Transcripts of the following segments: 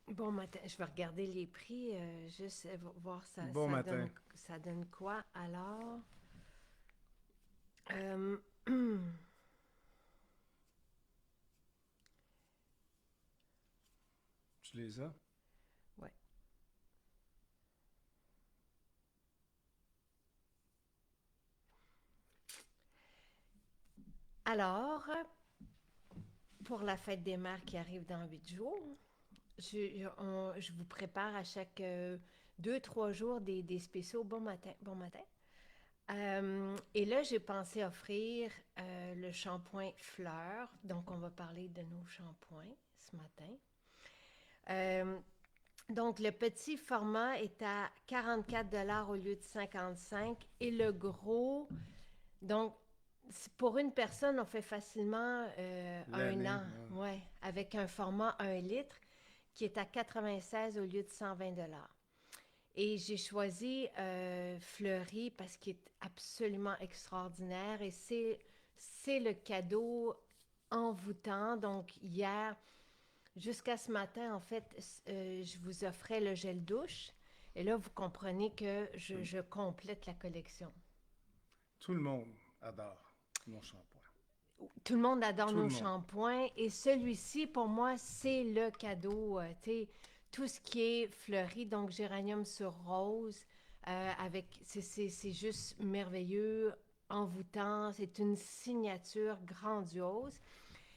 Bon matin, je vais regarder les prix, juste voir Bon matin. ça donne quoi. Alors, euh, Tu les as? ouais. Alors, pour la fête des mères qui arrive dans 8 jours, je vous prépare à chaque 2, 3 jours des spéciaux bon matin, bon matin. Et là, j'ai pensé offrir le shampoing fleur. Donc, on va parler de nos shampoings ce matin. Euh, Donc, le petit format est à 44 $ au lieu de 55 et le gros, donc, pour une personne, on fait facilement un L'année, an, ouais. ouais, avec un format 1 litre qui est à 96 au lieu de 120 $. Et j'ai choisi Fleury parce qu'il est absolument extraordinaire et c'est le cadeau envoûtant. Donc, hier, jusqu'à ce matin, en fait, je vous offrais le gel douche. Et là, vous comprenez que je complète la collection. Tout le monde adore mon shampoing. Tout le monde adore Tout le nos monde. shampoings et celui-ci, pour moi, c'est le cadeau. Tu sais, tout ce qui est fleuri, donc géranium sur rose, c'est juste merveilleux, envoûtant. C'est une signature grandiose.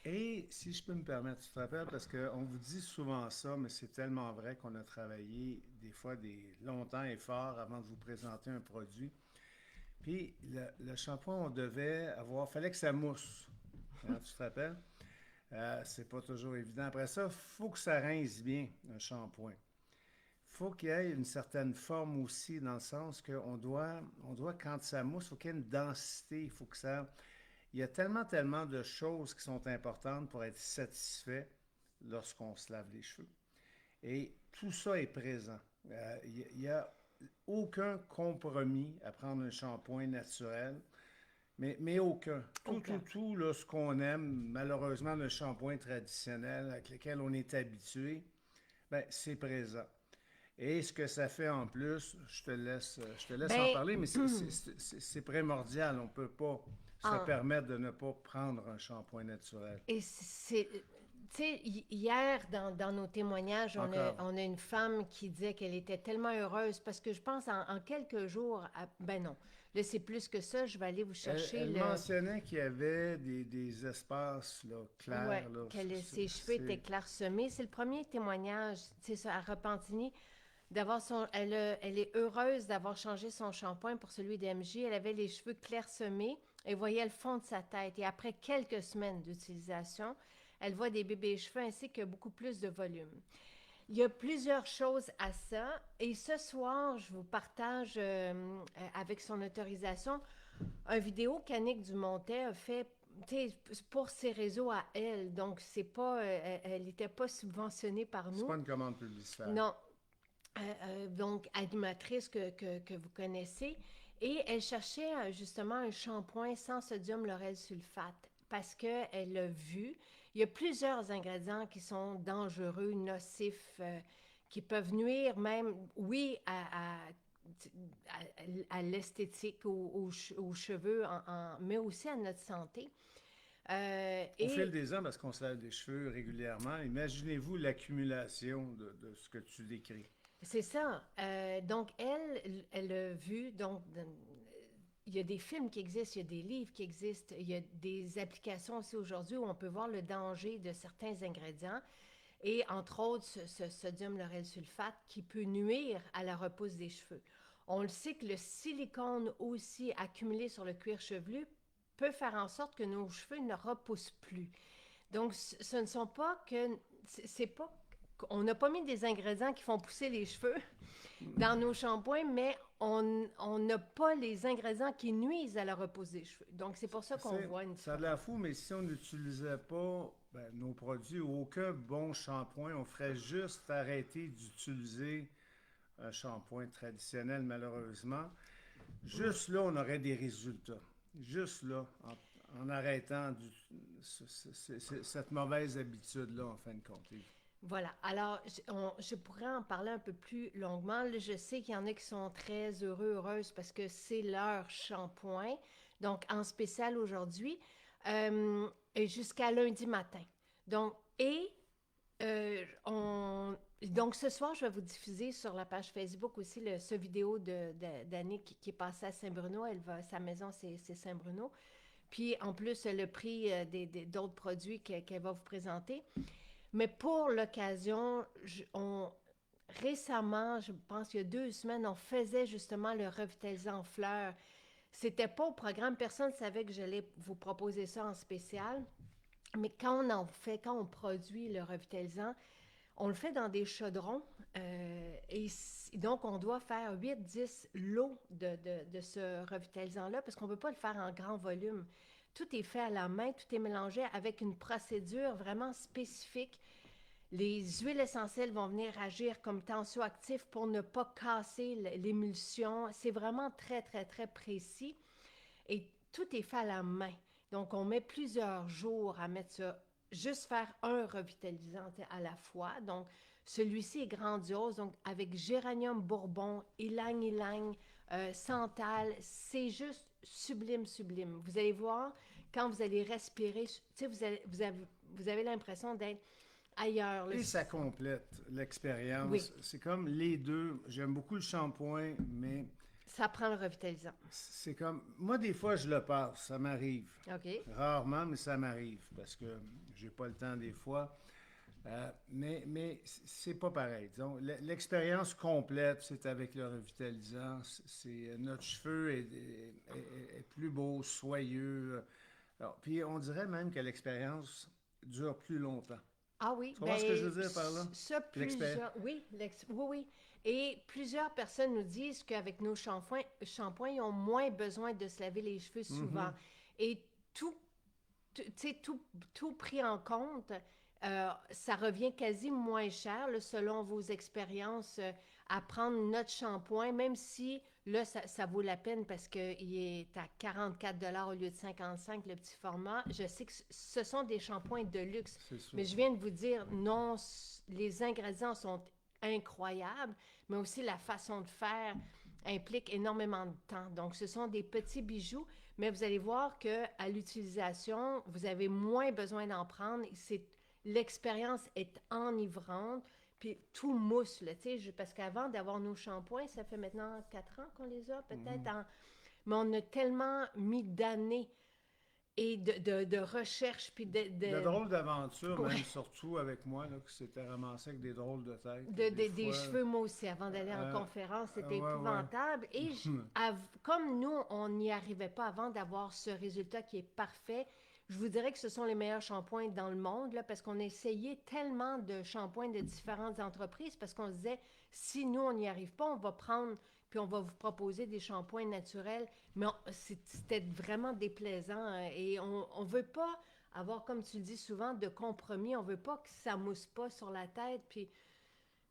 Et si je peux me permettre, tu te rappelles, parce qu'on vous dit souvent ça, mais c'est tellement vrai qu'on a travaillé des fois des longtemps et fort avant de vous présenter un produit. Puis le shampoing, on devait avoir, fallait que ça mousse. Hein, tu te rappelles? C'est pas toujours évident. Après ça, il faut que ça rince bien, un shampoing. Faut qu'il y ait une certaine forme aussi, dans le sens qu'on doit, quand ça mousse, il faut qu'il y ait une densité, il faut que ça... Il y a tellement, tellement de choses qui sont importantes pour être satisfait lorsqu'on se lave les cheveux. Et tout ça est présent. Il n'y a aucun compromis à prendre un shampoing naturel, mais aucun. Tout, tout, Aucun. tout, là, ce qu'on aime, malheureusement, le shampoing traditionnel avec lequel on est habitué, ben, c'est présent. Et ce que ça fait en plus, je te laisse en Ben, parler, mais c'est primordial. On ne peut pas se en, permettre de ne pas prendre un shampoing naturel. Et c'est, tu sais, hier, dans nos témoignages, Encore. on a une femme qui disait qu'elle était tellement heureuse parce que je pense en quelques jours, ben non, là c'est plus que ça, je vais aller vous Elle, chercher elle le, mentionnait qu'il y avait des espaces là, ouais, clairs. Là. ses cheveux étaient clairsemés. C'est le premier témoignage, c'est ça, à Repentigny, elle est heureuse d'avoir changé son shampoing pour celui d'MJ. Elle avait les cheveux clairsemés et voyait le fond de sa tête. Et après quelques semaines d'utilisation, elle voit des bébés cheveux ainsi que beaucoup plus de volume. Il y a plusieurs choses à ça. Et ce soir, je vous partage, avec son autorisation, une vidéo qu'Annick Dumontet a fait pour ses réseaux à elle. Donc, c'est pas, elle n'était pas subventionnée par C'est nous. pas une commande publicitaire. Non, donc animatrice que vous connaissez. Et elle cherchait justement un shampoing sans sodium lauryl sulfate parce qu'elle a vu, il y a plusieurs ingrédients qui sont dangereux, nocifs, qui peuvent nuire même, oui, à l'esthétique, aux cheveux, mais aussi à notre santé. Au fil Et des ans, parce qu'on se lave les cheveux régulièrement, imaginez-vous l'accumulation de ce que tu décris. c'est ça. Donc, elle a vu, donc, il y a des films qui existent, il y a des livres qui existent, il y a des applications aussi aujourd'hui où on peut voir le danger de certains ingrédients et entre autres ce sodium lauryl sulfate qui peut nuire à la repousse des cheveux. On le sait que le silicone aussi accumulé sur le cuir chevelu peut faire en sorte que nos cheveux ne repoussent plus. Donc, ce ne sont pas que... C'est pas... On n'a pas mis des ingrédients qui font pousser les cheveux dans nos shampoings, mais on n'a pas les ingrédients qui nuisent à la repousse des cheveux. Donc, c'est pour ça qu'on voit une Ça a de la différence. fou, mais si on n'utilisait pas nos produits ou aucun bon shampoing, on ferait juste arrêter d'utiliser un shampoing traditionnel, malheureusement. Juste là, on aurait des résultats. Juste là, en arrêtant cette mauvaise habitude-là, en fin de compte. Voilà. Alors, je pourrais en parler un peu plus longuement. Là, je sais qu'il y en a qui sont très heureux, heureuses parce que c'est leur shampoing. Donc, en spécial aujourd'hui, et jusqu'à lundi matin. Donc, donc ce soir, je vais vous diffuser sur la page Facebook aussi ce vidéo d'Annick qui est passée à Saint-Bruno. Sa maison, c'est Saint-Bruno. Puis, en plus, le prix d'autres produits qu'elle va vous présenter. Mais pour l'occasion, récemment, je pense qu'il y a 2 semaines, on faisait justement le revitalisant en fleurs. C'était pas au programme, personne ne savait que j'allais vous proposer ça en spécial. Mais quand on produit le revitalisant, on le fait dans des chaudrons. Et donc, on doit faire 8-10 lots de ce revitalisant-là parce qu'on ne peut pas le faire en grand volume. Tout est fait à la main, tout est mélangé avec une procédure vraiment spécifique. Les huiles essentielles vont venir agir comme tensioactifs pour ne pas casser l'émulsion. C'est vraiment très, très, très précis. Et tout est fait à la main. Donc, on met plusieurs jours à mettre ça, juste faire un revitalisant à la fois. Donc, celui-ci est grandiose, donc avec géranium bourbon, ylang-ylang, santal, c'est juste sublime, sublime. Vous allez voir, quand vous allez respirer, tu sais, vous avez l'impression d'être ailleurs. Là. Et ça complète Oui, l'expérience. C'est comme les deux. J'aime beaucoup le shampoing, mais ça prend le revitalisant. c'est comme... Moi, des fois, je le passe. Ça m'arrive. OK. Rarement, mais ça m'arrive parce que j'ai pas le temps des fois. Mais c'est pas pareil. Disons, l'expérience complète, c'est avec le revitalisant. Notre cheveu est plus beau, soyeux. Alors, puis on dirait même que l'expérience dure plus longtemps. Ah oui, Tu vois ce que je ben veux dire par là? ça oui, oui, oui. Et plusieurs personnes nous disent qu'avec nos shampoings, ils ont moins besoin de se laver les cheveux souvent. Mhm. Et tout, tu sais, tout pris en compte, ça revient quasi moins cher, là, selon vos expériences, à prendre notre shampoing, même si là, ça vaut la peine parce qu'il est à 44 $ au lieu de 55 le petit format. Je sais que ce sont des shampoings de luxe, C'est sûr. mais je viens de vous dire, non, les ingrédients sont incroyables, mais aussi la façon de faire implique énormément de temps. Donc, ce sont des petits bijoux, mais vous allez voir que à l'utilisation, vous avez moins besoin d'en prendre. L'expérience est enivrante, puis tout mousse, là, parce qu'avant d'avoir nos shampoings, ça fait maintenant 4 ans qu'on les a, peut-être, Mhm. mais on a tellement mis d'années et de recherche, puis De drôles d'aventures, ouais, même surtout avec moi, là, qui s'était ramassé avec des drôles de tête. Des des fois. cheveux, moi aussi, avant d'aller en conférence, c'était Ouais, ouais. épouvantable. Et comme nous, on n'y arrivait pas avant d'avoir ce résultat qui est parfait, je vous dirais que ce sont les meilleurs shampoings dans le monde, là, parce qu'on a essayé tellement de shampoings de différentes entreprises, parce qu'on se disait, si nous, on n'y arrive pas, on va prendre, puis on va vous proposer des shampoings naturels. Mais c'était vraiment déplaisant. Et on veut pas avoir, comme tu le dis souvent, de compromis. On veut pas que ça mousse pas sur la tête, puis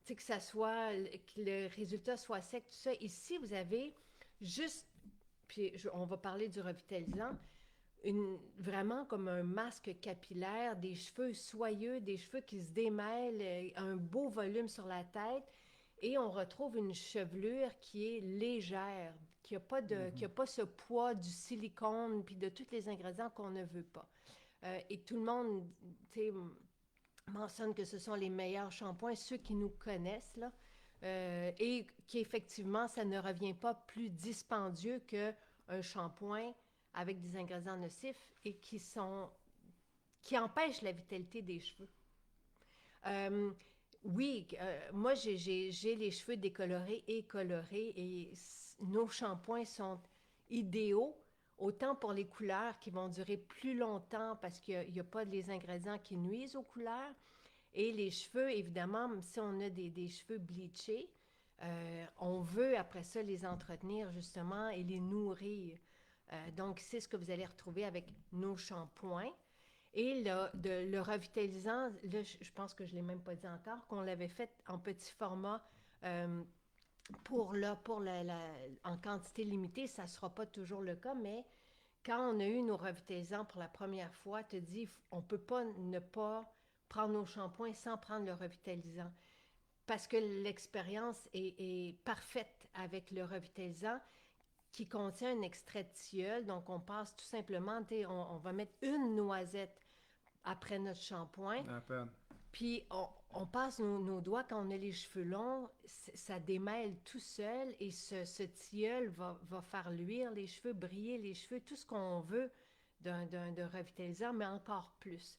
que ça soit, que le résultat soit sec, tout ça. Ici, vous avez juste, puis on va parler du revitalisant, vraiment comme un masque capillaire, des cheveux soyeux, des cheveux qui se démêlent, un beau volume sur la tête, et on retrouve une chevelure qui est légère, qui a pas ce poids du silicone puis de tous les ingrédients qu'on ne veut pas. Et tout le monde, tu sais, mentionne que ce sont les meilleurs shampoings, ceux qui nous connaissent, là, et qu'effectivement, ça ne revient pas plus dispendieux qu'un shampoing avec des ingrédients nocifs et qui empêchent la vitalité des cheveux. Euh, oui, moi, j'ai les cheveux décolorés et colorés et nos shampoings sont idéaux, autant pour les couleurs qui vont durer plus longtemps parce qu'il n'y a pas les ingrédients qui nuisent aux couleurs. Et les cheveux, évidemment, même si on a des cheveux bleachés, on veut après ça les entretenir justement et les nourrir. Donc, c'est ce que vous allez retrouver avec nos shampoings. Et le revitalisant, là, je pense que je ne l'ai même pas dit encore, qu'on l'avait fait en petit format euh, en quantité limitée. Ça ne sera pas toujours le cas, mais quand on a eu nos revitalisants pour la première fois, tu te dis, on ne peut pas ne pas prendre nos shampoings sans prendre le revitalisant. Parce que l'expérience est parfaite avec le revitalisant qui contient un extrait de tilleul. Donc, on passe tout simplement, on va mettre une noisette après notre shampoing. À peine. Puis, on passe nos doigts quand on a les cheveux longs, ça démêle tout seul et ce tilleul va faire luire les cheveux, briller les cheveux, tout ce qu'on veut de revitalisant, mais encore plus.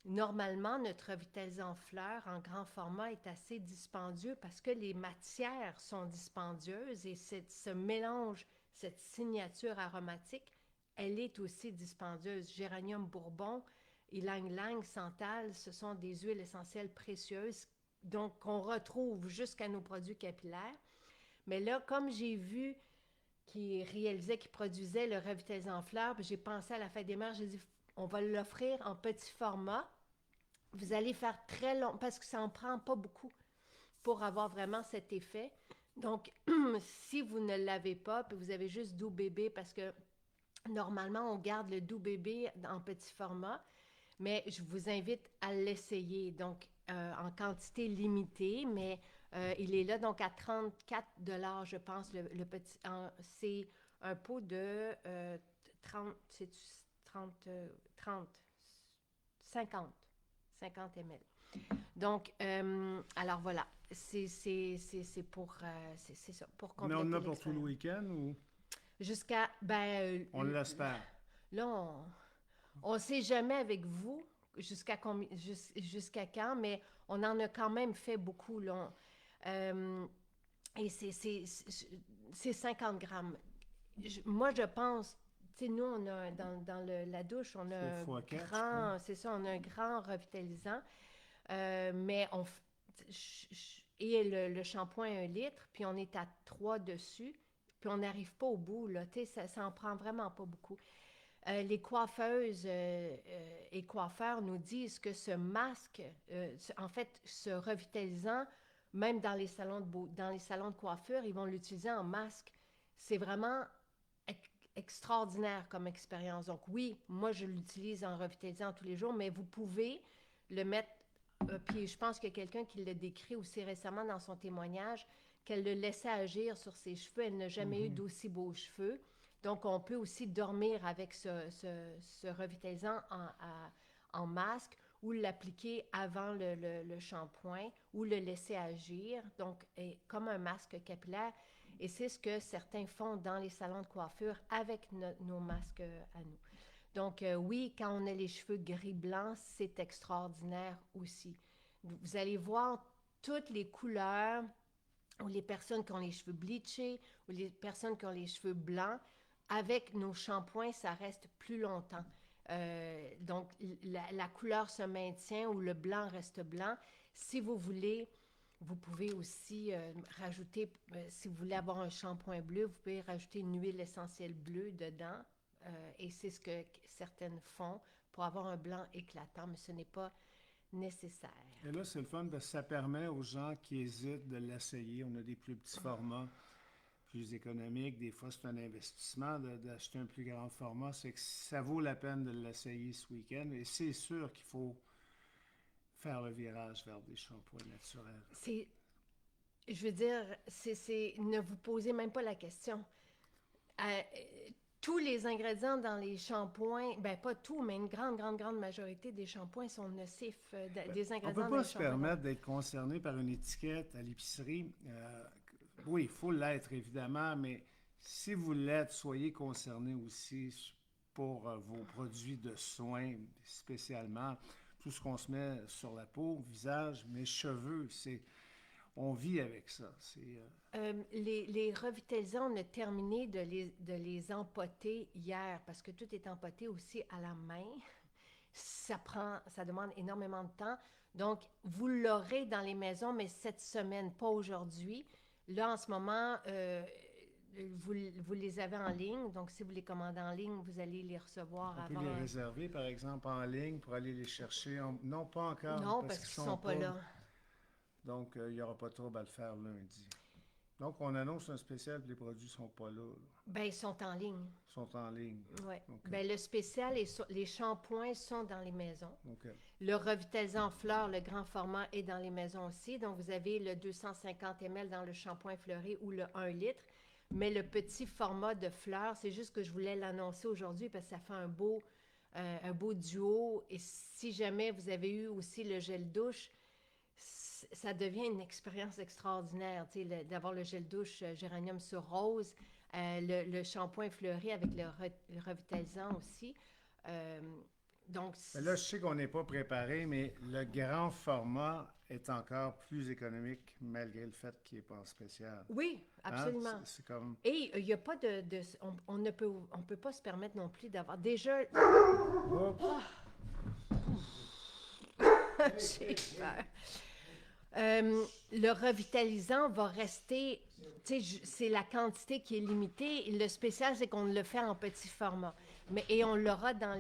Normalement, notre revitalisant fleur en grand format est assez dispendieux parce que les matières sont dispendieuses et ce mélange, cette signature aromatique, elle est aussi dispendieuse. Géranium bourbon, ylang-ylang, santal, ce sont des huiles essentielles précieuses donc qu'on retrouve jusqu'à nos produits capillaires. Mais là, comme j'ai vu qui produisait le revitalisant fleur, j'ai pensé à la fête des mères, j'ai dit on va l'offrir en petit format. Vous allez faire très long, parce que ça n'en prend pas beaucoup pour avoir vraiment cet effet. Donc, si vous ne l'avez pas, puis vous avez juste doux bébé, parce que normalement, on garde le doux bébé en petit format, mais je vous invite à l'essayer. Donc, en quantité limitée, mais il est là donc à 34 $, je pense, le petit. C'est un pot de 30, c'est 30, 30, 50 ml. Donc, alors voilà, c'est pour, c'est ça, pour Mais compléter on en a pour tout le l'expérience. week-end ou Jusqu'à, on l'espère? là, on ne sait jamais avec vous jusqu'à quand, mais on en a quand même fait beaucoup, là. Et c'est 50 grammes. Moi, je pense, tu sais, nous, on a, la douche, on a C'est un fois 4, je grand, crois. c'est ça, on a un grand revitalisant, mais et le shampoing 1 litre, puis on est à 3 dessus, puis on n'arrive pas au bout, là, tu sais, ça en prend vraiment pas beaucoup. Les coiffeuses et coiffeurs nous disent que ce masque, en fait, ce revitalisant, même dans les dans les salons de coiffure, ils vont l'utiliser en masque. C'est vraiment extraordinaire comme expérience. Donc oui, moi je l'utilise en revitalisant tous les jours, mais vous pouvez le mettre, puis je pense qu'il y a quelqu'un qui l'a décrit aussi récemment dans son témoignage, qu'elle le laissait agir sur ses cheveux. Elle n'a jamais eu d'aussi beaux cheveux. Donc, on peut aussi dormir avec ce revitalisant en masque ou l'appliquer avant le shampoing ou le laisser agir, donc comme un masque capillaire. Et c'est ce que certains font dans les salons de coiffure avec nos masques à nous. Donc, oui, quand on a les cheveux gris-blancs, c'est extraordinaire aussi. Vous allez voir toutes les couleurs, ou les personnes qui ont les cheveux bleachés, ou les personnes qui ont les cheveux blancs. Avec nos shampoings, ça reste plus longtemps. Donc, la couleur se maintient ou le blanc reste blanc. Si vous voulez, vous pouvez aussi rajouter, si vous voulez avoir un shampoing bleu, vous pouvez rajouter une huile essentielle bleue dedans. Et c'est ce que certaines font pour avoir un blanc éclatant, mais ce n'est pas nécessaire. Et là, c'est le fun parce que ça permet aux gens qui hésitent de l'essayer. On a des plus petits formats, plus économiques. Des fois, c'est un investissement d'acheter un plus grand format. C'est que ça vaut la peine de l'essayer ce week-end. Et c'est sûr qu'il faut faire le virage vers des shampoings naturels. Je veux dire, ne vous posez même pas la question. Tous les ingrédients dans les shampoings, ben pas tout, mais une grande majorité des shampoings sont nocifs. Des ingrédients On ne peut dans pas les se shampoings. permettre d'être concerné par une étiquette à l'épicerie. Oui, il faut l'être évidemment, mais si vous l'êtes, soyez concerné aussi pour vos produits de soins, spécialement tout ce qu'on se met sur la peau, visage, mes cheveux, on vit avec ça. Les revitalisants, on a terminé de les empoter hier parce que tout est empoté aussi à la main. Ça demande énormément de temps. Donc, vous l'aurez dans les maisons, mais cette semaine, pas aujourd'hui. Là, en ce moment, vous les avez en ligne. Donc, si vous les commandez en ligne, vous allez les recevoir On peut avant. les réserver, par exemple, en ligne pour aller les chercher. Non, pas encore. Non, parce qu'ils ne sont pas là. Donc, il n'y aura pas de trouble à le faire lundi. Donc, on annonce un spécial, puis les produits ne sont pas là. Ben, ils sont en ligne. Ils sont en ligne. Oui. OK. Ben, le spécial, les shampoings sont dans les maisons. OK. Le revitalisant fleur, le grand format, est dans les maisons aussi. Donc, vous avez le 250 ml dans le shampoing fleuri ou le 1 litre. Mais le petit format de fleurs, c'est juste que je voulais l'annoncer aujourd'hui parce que ça fait un beau duo. Et si jamais vous avez eu aussi le gel douche, ça devient une expérience extraordinaire, tu sais, d'avoir le gel douche géranium sur rose, le shampoing fleuri avec le revitalisant aussi. Euh, donc, Mais là, je sais qu'on n'est pas préparé, mais le grand format est encore plus économique malgré le fait qu'il n'est pas en spécial. oui, Hein? absolument. C'est comme... Et il n'y a pas on ne peut pas se permettre non plus d'avoir déjà... Oups! J'ai peur. Le revitalisant va rester, tu sais, c'est la quantité qui est limitée. Et le spécial, c'est qu'on le fait en petit format. Et on l'aura dans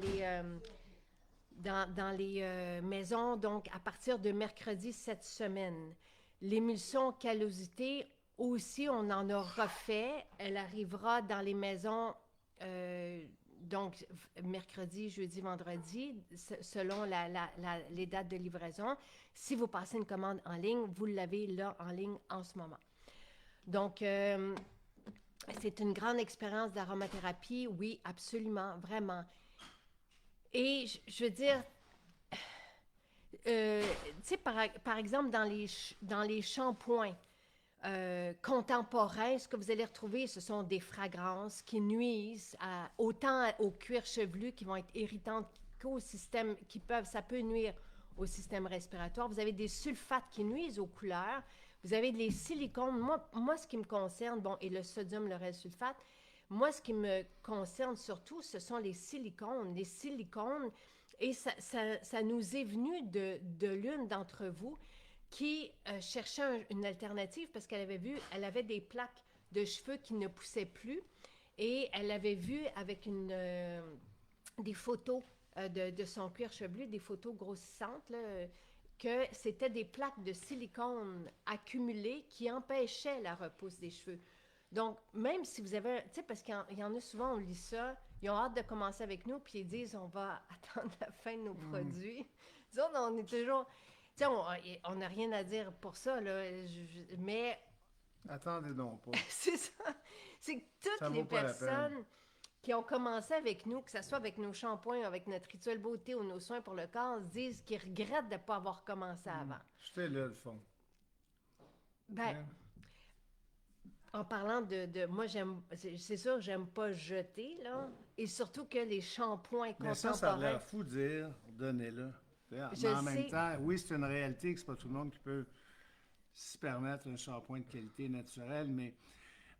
les maisons, donc à partir de mercredi cette semaine. L'émulsion callosité, aussi, on en a refait. Elle arrivera dans les maisons, donc mercredi, jeudi, vendredi, selon les dates de livraison. Si vous passez une commande en ligne, vous l'avez là en ligne en ce moment. Donc, c'est une grande expérience d'aromathérapie, oui, absolument, vraiment. Et je veux dire, tu sais, par exemple, dans les shampoings contemporains, ce que vous allez retrouver, ce sont des fragrances qui nuisent autant au cuir chevelu, qui vont être irritantes qu'au système, ça peut nuire au système respiratoire. Vous avez des sulfates qui nuisent aux couleurs. Vous avez des silicones. Moi, ce qui me concerne, bon, et le sodium lauryl sulfate, moi, ce qui me concerne surtout, ce sont les silicones. Les silicones, et ça nous est venu de l'une d'entre vous qui cherchait une alternative parce elle avait des plaques de cheveux qui ne poussaient plus et elle avait vu avec des photos de son cuir chevelu, des photos grossissantes, là, que c'était des plaques de silicone accumulées qui empêchaient la repousse des cheveux. Donc, même si vous avez... Tu sais, parce qu'il y en a souvent, on lit ça, ils ont hâte de commencer avec nous, puis ils disent, on va attendre la fin de nos produits. Nous autres, on est toujours... Tu sais, on n'a rien à dire pour ça, là, mais... Attendez donc pas. C'est ça. C'est que toutes les personnes qui ont commencé avec nous, que ce soit avec nos shampoings, avec notre rituel beauté ou nos soins pour le corps, disent qu'ils regrettent de ne pas avoir commencé avant. J'étais là, le fond. Ben, en parlant de moi, c'est sûr, j'aime pas jeter, là, et surtout que les shampoings contemporains... Mais ça a l'air fou de dire, donnez-le. Mais en même temps, oui, c'est une réalité que c'est pas tout le monde qui peut se permettre un shampoing de qualité naturelle,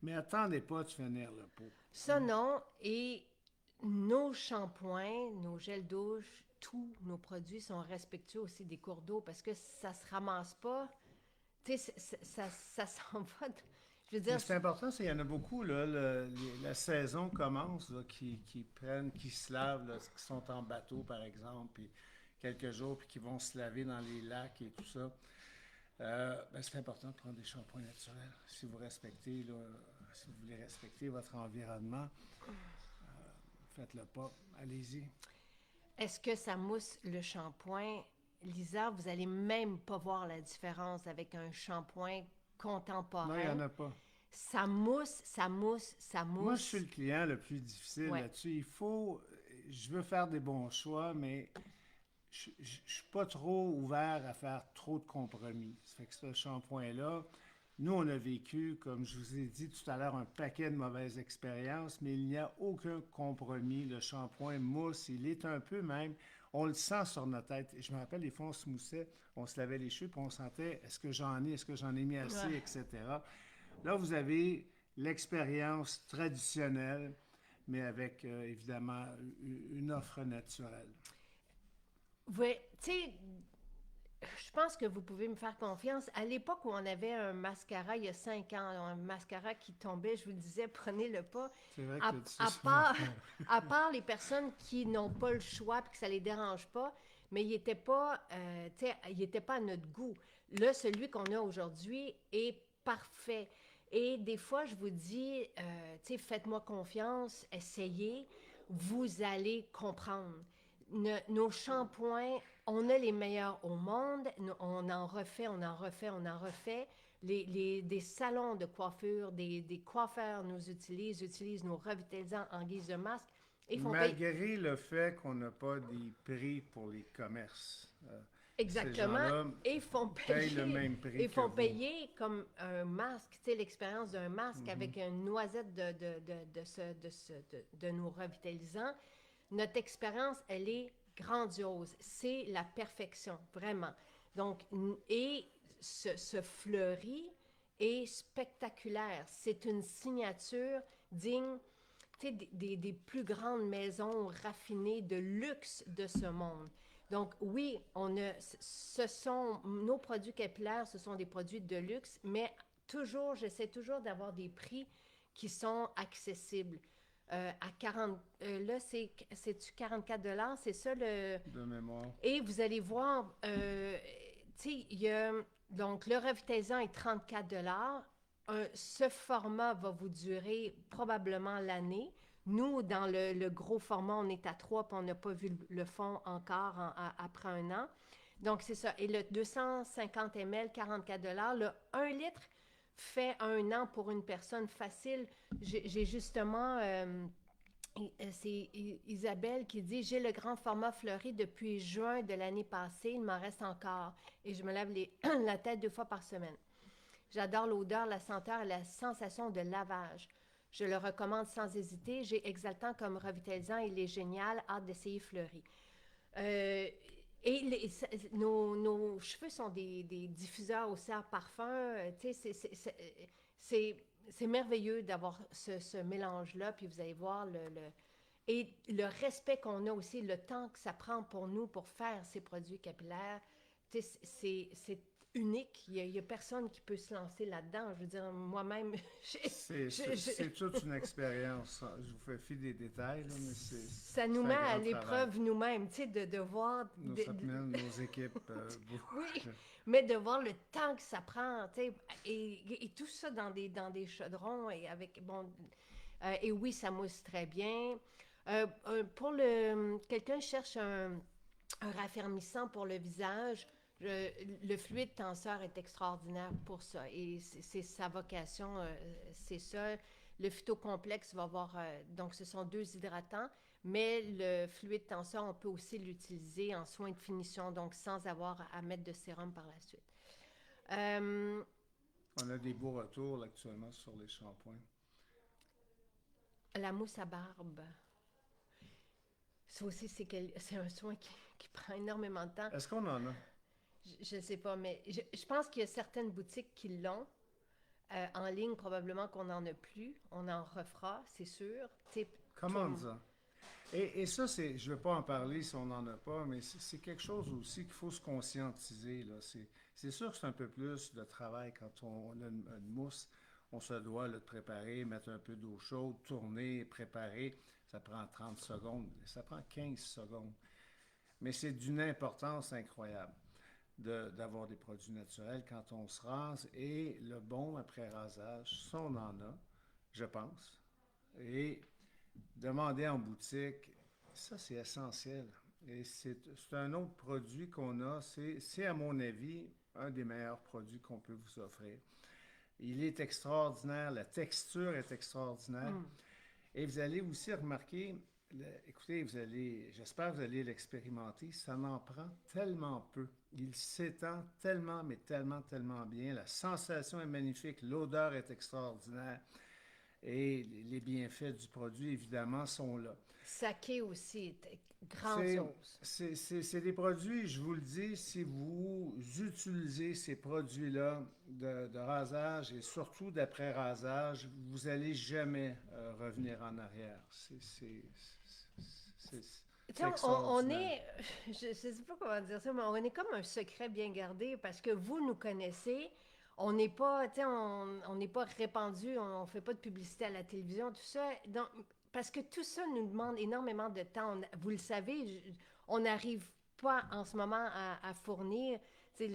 mais attendez pas de finir le pot. Ça, non. Et nos shampoings, nos gels douche, tous nos produits sont respectueux aussi des cours d'eau parce que ça se ramasse pas. Tu sais, ça s'en va. Je veux dire... Mais c'est important, il y en a beaucoup, là, la saison commence, là, qui se lavent, là, qui sont en bateau, par exemple, puis quelques jours, puis qui vont se laver dans les lacs et tout ça. Ben c'est important de prendre des shampoings naturels. Si vous respectez, là, si vous voulez respecter votre environnement, faites-le pas. Allez-y. Est-ce que ça mousse le shampoing? Lisa, vous allez même pas voir la différence avec un shampoing contemporain. Non, il n'y en a pas. Ça mousse, ça mousse, ça mousse. Moi, je suis le client le plus difficile là-dessus. Je veux faire des bons choix, mais je ne suis pas trop ouvert à faire trop de compromis. Ça fait que ce shampoing-là, nous, on a vécu, comme je vous ai dit tout à l'heure, un paquet de mauvaises expériences, mais il n'y a aucun compromis. Le shampoing mousse, il est un peu même, on le sent sur notre tête. Je me rappelle, des fois, on se moussait, on se lavait les cheveux, puis on sentait, est-ce que j'en ai mis assez, etc. Là, vous avez l'expérience traditionnelle, mais avec, évidemment, une offre naturelle. Oui, tu sais, je pense que vous pouvez me faire confiance. À l'époque où on avait un mascara, il y a 5 ans, un mascara qui tombait, je vous le disais, prenez-le pas. C'est vrai que tu dis ça. À part les personnes qui n'ont pas le choix et que ça les dérange pas, mais il n'était pas, il était pas à notre goût. Là, celui qu'on a aujourd'hui est parfait. Et des fois, je vous dis, tu sais, faites-moi confiance, essayez, vous allez comprendre. Nos shampoings, on a les meilleurs au monde, on en refait, on en refait, on en refait. Des salons de coiffure, des coiffeurs nous utilisent nos revitalisants en guise de masque. Et font payer. Malgré le fait qu'on n'a pas des prix pour les commerces, ces Exactement. gens-là Et font payent le payer, même prix et que font vous. payer comme un masque, tu sais, l'expérience d'un masque Mhm. avec une noisette de nos revitalisants. Notre expérience, elle est grandiose. C'est la perfection, vraiment. Donc, et ce fleuri est spectaculaire. C'est une signature digne, tu sais, des plus grandes maisons raffinées de luxe de ce monde. Donc oui, ce sont nos produits capillaires, ce sont des produits de luxe, mais toujours, j'essaie toujours d'avoir des prix qui sont accessibles. À 40, là, c'est-tu 44 $, c'est ça le... De mémoire. Et vous allez voir, tu sais, il y a, donc le revitalisant est 34 $. Ce format va vous durer probablement l'année. Nous, dans le gros format, on est à 3 puis on n'a pas vu le fond encore après un an. Donc, c'est ça. Et le 250 ml, 44 $. Le 1 litre fait un an pour une personne facile. J'ai justement... c'est Isabelle qui dit: j'ai le grand format fleuri depuis juin de l'année passée, il m'en reste encore et je me lave la tête 2 fois par semaine. J'adore l'odeur, la senteur et la sensation de lavage. Je le recommande sans hésiter. J'ai Exaltant comme revitalisant, il est génial, hâte d'essayer Fleuri. Euh, et nos cheveux sont des diffuseurs aussi à parfum. Tu sais, c'est merveilleux d'avoir ce mélange-là. Puis vous allez voir et le respect qu'on a aussi, le temps que ça prend pour nous pour faire ces produits capillaires. Tu sais, c'est unique. Il y a personne qui peut se lancer là-dedans. Je veux dire, moi-même, C'est toute une expérience. Je vous fais fi des détails, là, mais ça nous c'est met un à grand travail. l'épreuve nous-mêmes, tu sais, de voir... Ça mène nos équipes beaucoup. oui, mais de voir le temps que ça prend, tu sais, et tout ça dans des chaudrons et avec, bon, et oui, ça mousse très bien. Pour quelqu'un cherche un raffermissant pour le visage, le fluide tenseur est extraordinaire pour ça. Et c'est sa vocation, c'est ça. Le phytocomplexe va avoir, donc ce sont 2 hydratants, mais le fluide tenseur, on peut aussi l'utiliser en soins de finition, donc sans avoir à mettre de sérum par la suite. Euh, On a des beaux retours là, actuellement sur les shampoings. la mousse à barbe, ça aussi, c'est un soin qui prend énormément de temps. Est-ce qu'on en a? Je ne sais pas, mais je pense qu'il y a certaines boutiques qui l'ont. En ligne, probablement qu'on n'en a plus. On en refera, c'est sûr. Comment ça? Et ça, je ne vais pas en parler si on n'en a pas, mais c'est quelque chose aussi qu'il faut se conscientiser. Là. C'est sûr que c'est un peu plus de travail quand on a une mousse. On se doit de préparer, mettre un peu d'eau chaude, tourner, préparer. Ça prend 30 secondes, ça prend 15 secondes. Mais c'est d'une importance incroyable d'avoir des produits naturels quand on se rase. Et le bon après rasage, ça on en a, je pense. Et demander en boutique, ça c'est essentiel. Et c'est un autre produit qu'on a. C'est à mon avis un des meilleurs produits qu'on peut vous offrir. Il est extraordinaire, la texture est extraordinaire. Mm. Et vous allez aussi remarquer, écoutez, j'espère que vous allez l'expérimenter, ça n'en prend tellement peu. Il s'étend tellement, mais tellement, tellement bien. La sensation est magnifique, l'odeur est extraordinaire. Et les bienfaits du produit, évidemment, sont là. Saké aussi est grandiose. C'est des produits, je vous le dis, si vous utilisez ces produits-là de rasage et surtout d'après-rasage, vous n'allez jamais revenir en arrière. C'est On extraordinaire. est, je ne sais pas comment dire ça, mais on est comme un secret bien gardé parce que vous nous connaissez. On n'est pas, tu sais, on n'est pas répandu, on ne fait pas de publicité à la télévision, tout ça. Donc, parce que tout ça nous demande énormément de temps. Vous le savez, on n'arrive pas en ce moment à fournir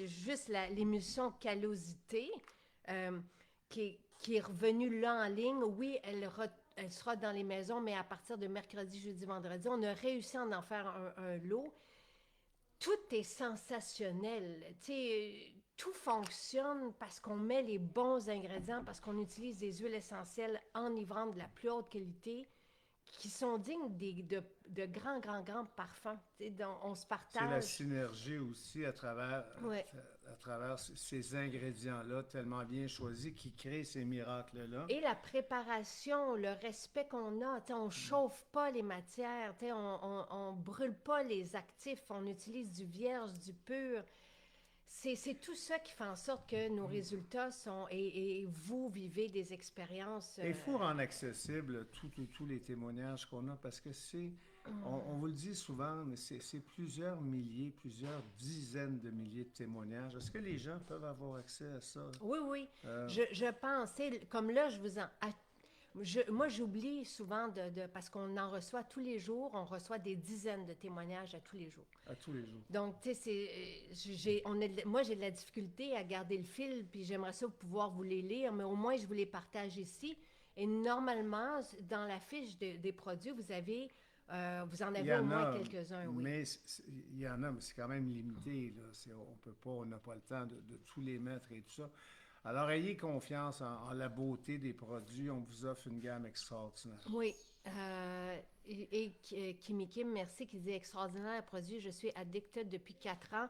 juste l'émulsion callosité. Euh, qui est revenue là en ligne. Oui, elle sera dans les maisons, mais à partir de mercredi, jeudi, vendredi, on a réussi à en faire un lot. Tout est sensationnel. Tu sais, tout fonctionne parce qu'on met les bons ingrédients, parce qu'on utilise des huiles essentielles enivrantes de la plus haute qualité qui sont dignes de grands, grands, grands parfums. Tu sais, on se C'est la partage. synergie aussi Ouais. à travers ces ingrédients-là tellement bien choisis qui créent ces miracles-là. Et la préparation, le respect qu'on a, tu sais, on chauffe pas les matières, tu sais, on brûle pas les actifs, on utilise du vierge, du pur. C'est tout ça qui fait en sorte que nos résultats sont... Et vous vivez des expériences... Et il faut rendre accessible tous les témoignages qu'on a parce que on vous le dit souvent, mais c'est plusieurs milliers, plusieurs dizaines de milliers de témoignages. Est-ce que les gens peuvent avoir accès à ça? Oui, oui. Euh, Je pensais, comme là, je vous en... moi, j'oublie souvent parce qu'on en reçoit tous les jours, on reçoit des dizaines de témoignages à tous les jours. à tous les jours. Donc, tu sais, moi, j'ai de la difficulté à garder le fil, puis j'aimerais ça pouvoir vous les lire, mais au moins, je vous les partage ici. Et normalement, dans la fiche des produits, vous en Il y avez au en moins a, quelques-uns, oui. mais il y en a, mais c'est quand même limité. Là. On peut pas, on n'a pas le temps de tous les mettre et tout ça. Alors, ayez confiance en la beauté des produits. On vous offre une gamme extraordinaire. Oui. Kimi Kim, merci, qui dit extraordinaire produit. Je suis addicte depuis 4 ans.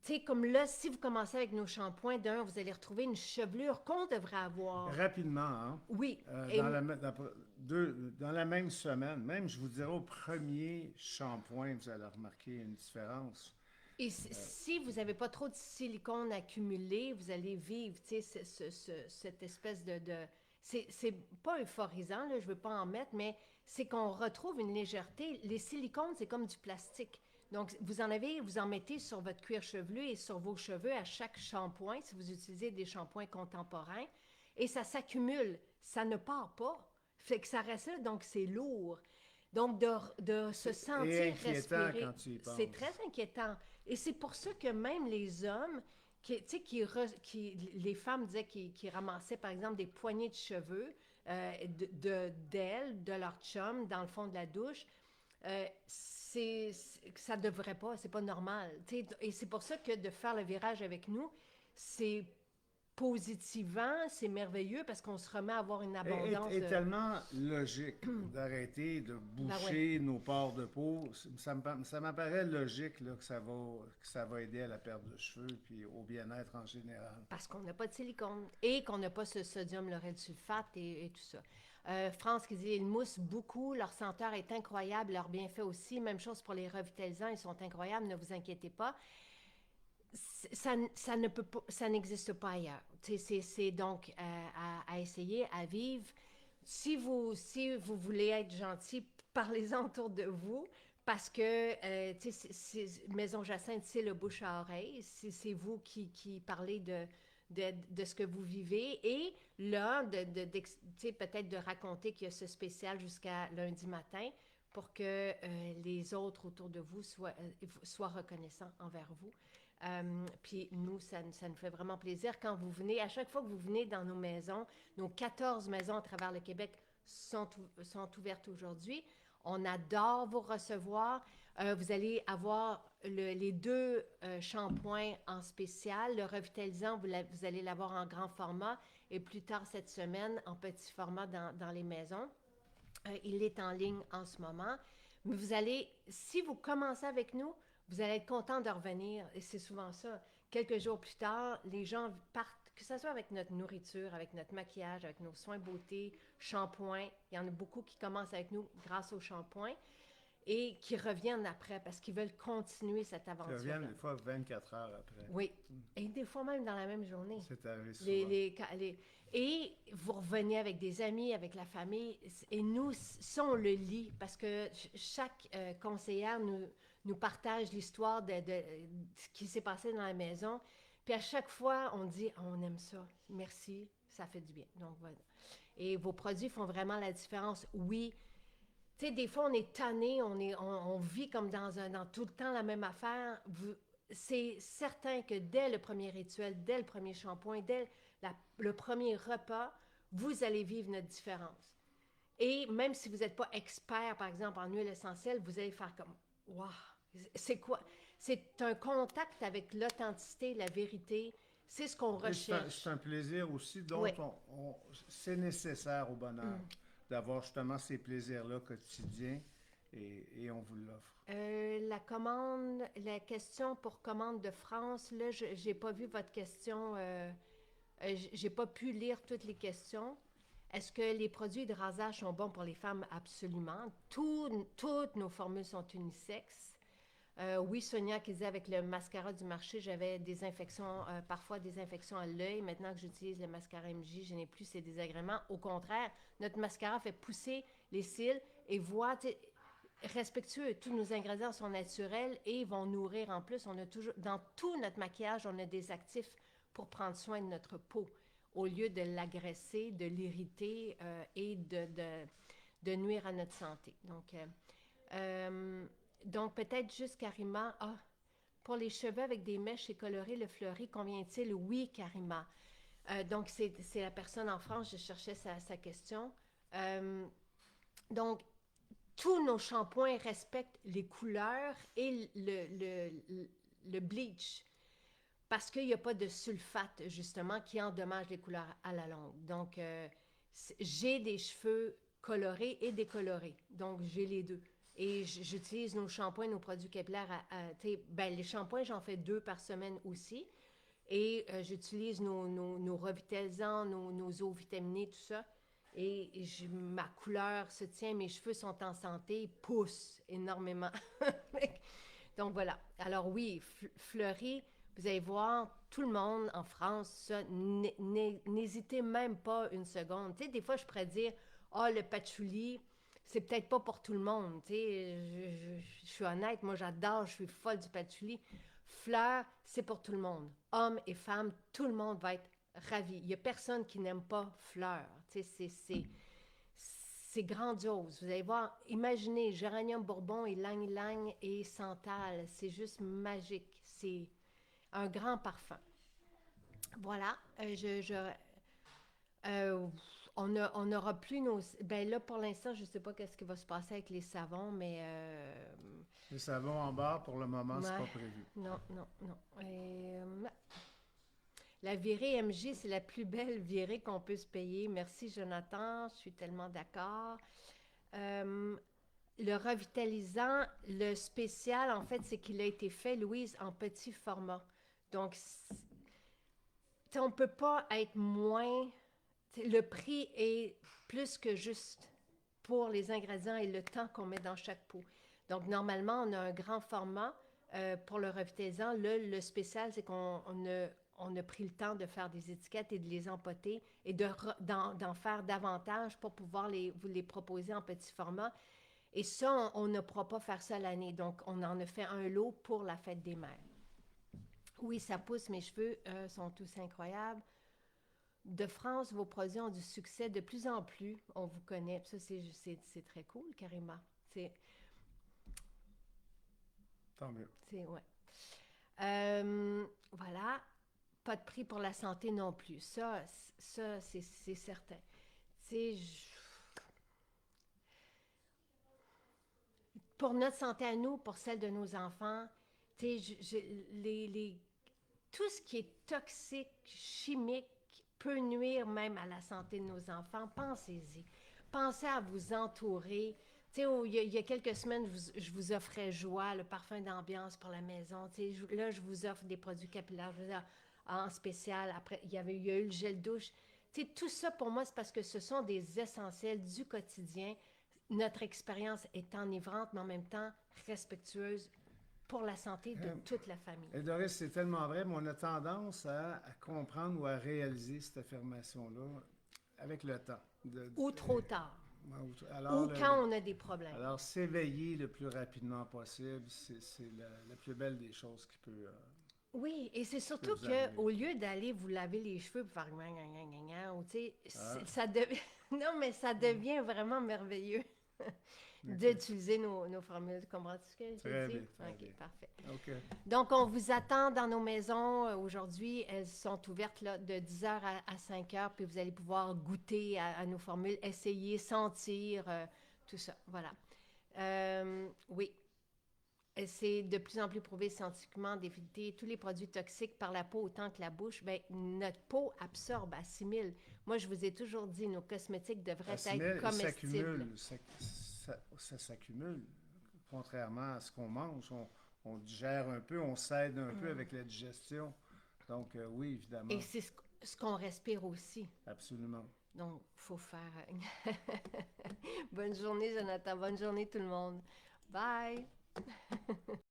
Tu sais, comme là, si vous commencez avec nos shampoings, vous allez retrouver une chevelure qu'on devrait avoir. Rapidement, hein? Oui. Et Dans la même semaine, même je vous dirais au premier shampoing, vous allez remarquer une différence. si vous n'avez pas trop de silicone accumulé, vous allez vivre, tu sais, cette espèce c'est pas euphorisant, là, je veux pas en mettre, mais c'est qu'on retrouve une légèreté. Les silicones, c'est comme du plastique. Donc, vous en mettez sur votre cuir chevelu et sur vos cheveux à chaque shampoing, si vous utilisez des shampoings contemporains, et ça s'accumule. Ça ne part pas. Fait que ça reste là, donc c'est lourd. Donc, de se sentir respirer, quand tu y penses. c'est très inquiétant. Et c'est pour ça que même les hommes, les femmes disaient qu'ils ramassaient, par exemple, des poignées de cheveux d'elles, de leur chum, dans le fond de la douche, ça devrait pas, c'est pas normal. T'sais, et c'est pour ça que de faire le virage avec nous, c'est positivant, c'est merveilleux parce qu'on se remet à avoir une abondance. Et tellement logique d'arrêter de boucher nos pores de peau. Ça m'apparaît logique là, que ça va aider à la perte de cheveux puis au bien-être en général. Parce qu'on n'a pas de silicone et qu'on n'a pas ce sodium lauryl sulfate et tout ça. France qui dit, ils moussent beaucoup, leur senteur est incroyable, leur bienfait aussi. Même chose pour les revitalisants, ils sont incroyables, ne vous inquiétez pas. Ça n'existe pas ailleurs. C'est donc à essayer, à vivre. Si vous voulez être gentil, parlez-en autour de vous. Parce que Maison Jacinthe, c'est le bouche à oreille. C'est vous qui parlez de ce que vous vivez. Et là, peut-être de raconter qu'il y a ce spécial jusqu'à lundi matin pour que les autres autour de vous soient reconnaissants envers vous. Puis nous, ça nous fait vraiment plaisir quand vous venez. À chaque fois que vous venez dans nos maisons, nos 14 maisons à travers le Québec sont ouvertes aujourd'hui. On adore vous recevoir. Vous allez avoir les 2 shampoings en spécial. Le revitalisant, vous allez l'avoir en grand format et plus tard cette semaine en petit format dans les maisons. Il est en ligne en ce moment. Mais si vous commencez avec nous, vous allez être content de revenir. Et c'est souvent ça. Quelques jours plus tard, les gens partent, que ce soit avec notre nourriture, avec notre maquillage, avec nos soins beauté, shampoing. Il y en a beaucoup qui commencent avec nous grâce au shampoing et qui reviennent après parce qu'ils veulent continuer cette aventure. Ils reviennent des fois 24 heures après. Oui. Et des fois même dans la même journée. C'est arrivé souvent. Et vous revenez avec des amis, avec la famille. Et nous, ça, on le lit parce que chaque conseillère nous partage l'histoire de ce qui s'est passé dans la maison. Puis à chaque fois, on dit « on aime ça, merci, ça fait du bien ». Donc voilà. Et vos produits font vraiment la différence. Oui, tu sais, des fois, on est tanné, on vit comme dans tout le temps la même affaire. c'est certain que dès le premier rituel, dès le premier shampoing, dès le premier repas, vous allez vivre notre différence. Et même si vous n'êtes pas expert, par exemple, en huile essentielle, vous allez faire comme waouh, c'est quoi? C'est un contact avec l'authenticité, la vérité. C'est ce qu'on Et c'est recherche. un plaisir aussi Oui. dont c'est nécessaire au bonheur Mm. d'avoir justement ces plaisirs-là quotidiens et on vous l'offre. La question pour commande de France, là, je n'ai pas vu votre question. J'ai pas pu lire toutes les questions. Est-ce que les produits de rasage sont bons pour les femmes? Absolument. Toutes nos formules sont unisexes. Oui, Sonia qui disait avec le mascara du marché, j'avais des infections, parfois des infections à l'œil. Maintenant que j'utilise le mascara MJ, je n'ai plus ces désagréments. Au contraire, notre mascara fait pousser les cils et voit, respectueux, tous nos ingrédients sont naturels et vont nourrir en plus. On a toujours, dans tout notre maquillage, on a des actifs pour prendre soin de notre peau au lieu de l'agresser, de l'irriter et de nuire à notre santé. Donc peut-être juste Karima. Ah, pour les cheveux avec des mèches et colorés, le fleuri convient-il? Oui, Karima. Donc c'est la personne en France, je cherchais sa question. Euh, donc, tous nos shampoings respectent les couleurs et le bleach parce qu'il n'y a pas de sulfate, justement, qui endommage les couleurs à la longue. Donc, j'ai des cheveux colorés et décolorés. Donc, j'ai les deux. Et j'utilise nos shampoings, nos produits capillaires. Les shampoings, j'en fais 2 par semaine aussi. Et j'utilise nos revitalisants, nos eaux vitaminées, tout ça. Et ma couleur se tient, mes cheveux sont en santé, poussent énormément. Donc voilà. Alors oui, Fleury, vous allez voir, tout le monde en France, ça, n'hésitez même pas une seconde. Tu sais, des fois, je pourrais dire, ah, le patchouli, c'est peut-être pas pour tout le monde. Tu sais, je suis honnête, moi j'adore, je suis folle du patchouli. Fleur, c'est pour tout le monde. Hommes et femmes, tout le monde va être ravi. Il n'y a personne qui n'aime pas fleur. Tu sais, c'est grandiose. Vous allez voir, imaginez géranium bourbon et lang-lang et santal. C'est juste magique. C'est un grand parfum. Voilà. Euh, on n'aura plus nos... Ben là, pour l'instant, je ne sais pas qu'est-ce qui va se passer avec les savons, mais... Les savons en barre, pour le moment, c'est ouais, pas prévu. non, non, non. La virée MJ, c'est la plus belle virée qu'on peut se payer. Merci, Jonathan. Je suis tellement d'accord. Euh, le revitalisant, le spécial, en fait, c'est qu'il a été fait, Louise, en petit format. Donc, on ne peut pas être moins... Le prix est plus que juste pour les ingrédients et le temps qu'on met dans chaque pot. Donc, normalement, on a un grand format pour le revitalisant. Le spécial, c'est qu'on a pris le temps de faire des étiquettes et de les empoter et d'en faire davantage pour pouvoir vous les proposer en petit format. Et ça, on ne pourra pas faire ça l'année. Donc, on en a fait un lot pour la fête des mères. Oui, ça pousse, mes cheveux sont tous incroyables. De France, vos produits ont du succès de plus en plus. On vous connaît. Ça, c'est très cool, Karima. Tant mieux. Ouais. Voilà. Pas de prix pour la santé non plus. Ça c'est certain. Pour notre santé à nous, pour celle de nos enfants, tout ce qui est toxique, chimique, peut nuire même à la santé de nos enfants. Pensez-y. Pensez à vous entourer. Tu sais, il y a quelques semaines, je vous offrais Joie, le parfum d'ambiance pour la maison. Là, je vous offre des produits capillaires. Je veux dire, en spécial, après, il y a eu le gel douche. Tu sais, tout ça, pour moi, c'est parce que ce sont des essentiels du quotidien. Notre expérience est enivrante, mais en même temps respectueuse pour la santé de toute la famille. Et Doris, c'est tellement vrai, mais on a tendance à comprendre ou à réaliser cette affirmation-là avec le temps. Ou trop tard. Alors, ou quand on a des problèmes. Alors, s'éveiller le plus rapidement possible, c'est la plus belle des choses qui peut... Oui, et c'est surtout qu'au lieu d'aller vous laver les cheveux pour faire ça devient... Non, mais ça devient vraiment merveilleux. d'utiliser nos formules. Comprends-tu ce que je Très dis? bien, très OK, bien. parfait. OK. Donc, on vous attend dans nos maisons aujourd'hui. Elles sont ouvertes là, de 10 heures à 5 heures, puis vous allez pouvoir goûter à nos formules, essayer, sentir, tout ça. Voilà. Oui. C'est de plus en plus prouvé scientifiquement d'éviter tous les produits toxiques par la peau autant que la bouche. Bien, notre peau absorbe, assimile. Moi, je vous ai toujours dit, nos cosmétiques devraient être Assimile et comestibles. s'accumule. Ça s'accumule. Contrairement à ce qu'on mange, on digère un peu, on s'aide un peu avec la digestion. Donc, oui, Et évidemment. c'est ce qu'on respire aussi. Absolument. Donc, il faut faire. Bonne journée, Jonathan. Bonne journée, tout le monde. Bye!